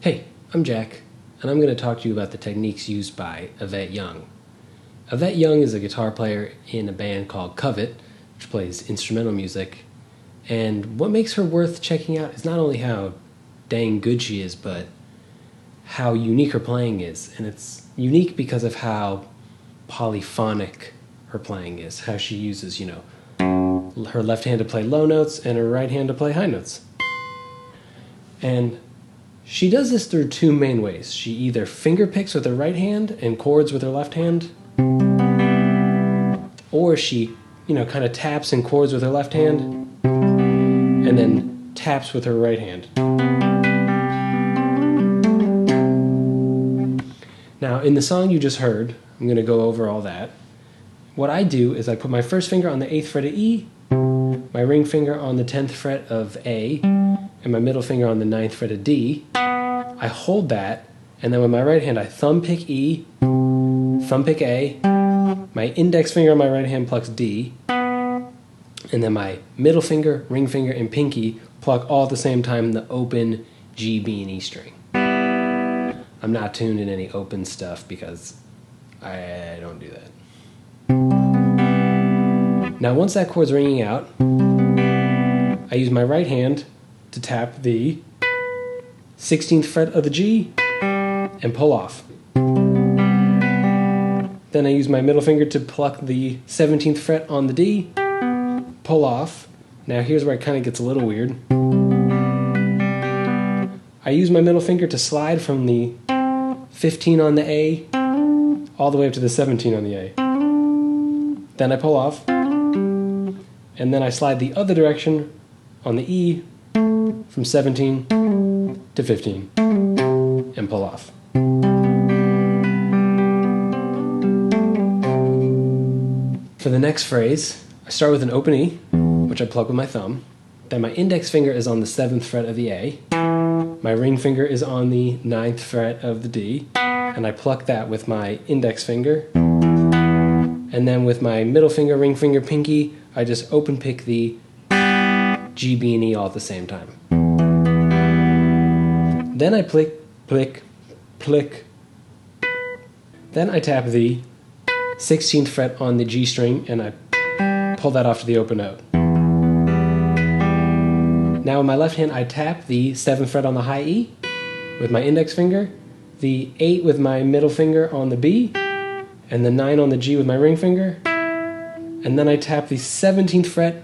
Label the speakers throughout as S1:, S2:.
S1: Hey, I'm Jack, and I'm going to talk to you about the techniques used by Yvette Young. Yvette Young is a guitar player in a band called Covet, which plays instrumental music, and what makes her worth checking out is not only how dang good she is, but how unique her playing is. And it's unique because of how polyphonic her playing is, how she uses, her left hand to play low notes and her right hand to play high notes. And she does this through two main ways. She either finger picks with her right hand and chords with her left hand, or she, kind of taps and chords with her left hand, and then taps with her right hand. Now, in the song you just heard, I'm going to go over all that. What I do is I put my first finger on the 8th fret of E, my ring finger on the 10th fret of A, and my middle finger on the 9th fret of D. I hold that, and then with my right hand I thumb pick E, thumb pick A, my index finger on my right hand plucks D, and then my middle finger, ring finger, and pinky pluck all at the same time the open G, B, and E string. I'm not tuned in any open stuff because I don't do that. Now once that chord's ringing out, I use my right hand to tap the 16th fret of the G and pull off. Then I use my middle finger to pluck the 17th fret on the D, pull off. Now here's where it kind of gets a little weird. I use my middle finger to slide from the 15 on the A all the way up to the 17 on the A. Then I pull off, and then I slide the other direction on the E from 17 to 15 and pull off. For the next phrase, I start with an open E, which I pluck with my thumb. Then my index finger is on the 7th fret of the A. My ring finger is on the 9th fret of the D, and I pluck that with my index finger. And then with my middle finger, ring finger, pinky, I just open pick the G, B, and E all at the same time. Then I plick, plick, plick. Then I tap the 16th fret on the G string and I pull that off to the open note. Now with my left hand I tap the 7th fret on the high E with my index finger, the 8 with my middle finger on the B, and the 9 on the G with my ring finger, and then I tap the 17th fret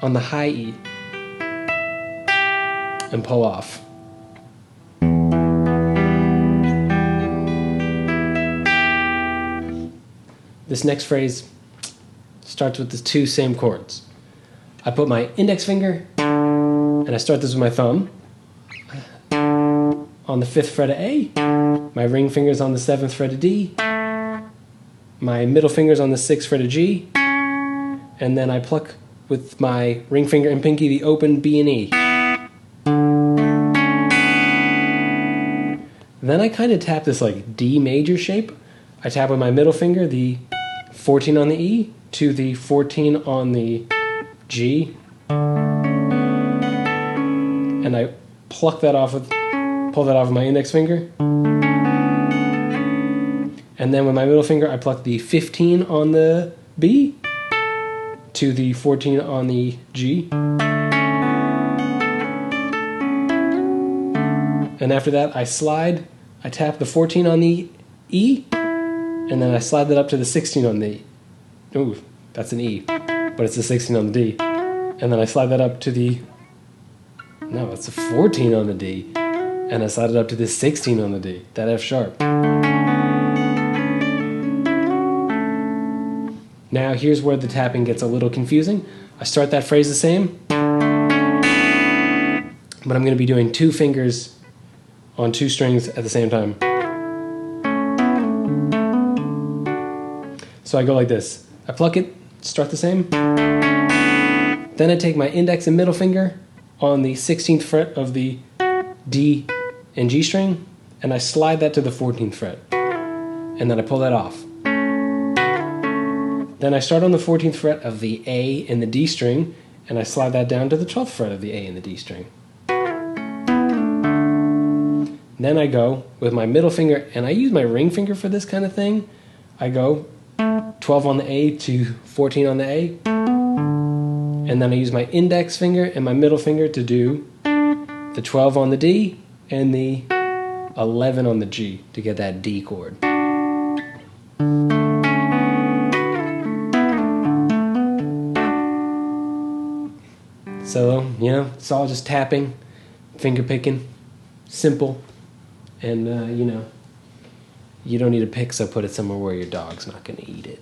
S1: on the high E and pull off. This next phrase starts with the two same chords. I put my index finger, and I start this with my thumb, on the 5th fret of A, my ring finger's on the 7th fret of D, my middle finger's on the 6th fret of G, and then I pluck with my ring finger and pinky the open B and E. Then I kind of tap this like D major shape. I tap with my middle finger the 14 on the E to the 14 on the G, and I pull that off with my index finger. And then with my middle finger I pluck the 15 on the B to the 14 on the G. And after that I tap the 14 on the E, and then I slide that up to the 16 on the, ooh, that's an E, but it's the 16 on the D. And then I slide that up to the, no, it's a 14 on the D, and I slide it up to the 16 on the D, that F sharp. Now here's where the tapping gets a little confusing. I start that phrase the same, but I'm going to be doing two fingers on two strings at the same time. So I go like this. I pluck it, start the same. Then I take my index and middle finger on the 16th fret of the D and G string, and I slide that to the 14th fret. And then I pull that off. Then I start on the 14th fret of the A and the D string, and I slide that down to the 12th fret of the A and the D string. Then I go with my middle finger, and I use my ring finger for this kind of thing. I go 12 on the A to 14 on the A. And then I use my index finger and my middle finger to do the 12 on the D and the 11 on the G to get that D chord. So, it's all just tapping, finger picking, simple, and, you don't need a pick, so put it somewhere where your dog's not going to eat it.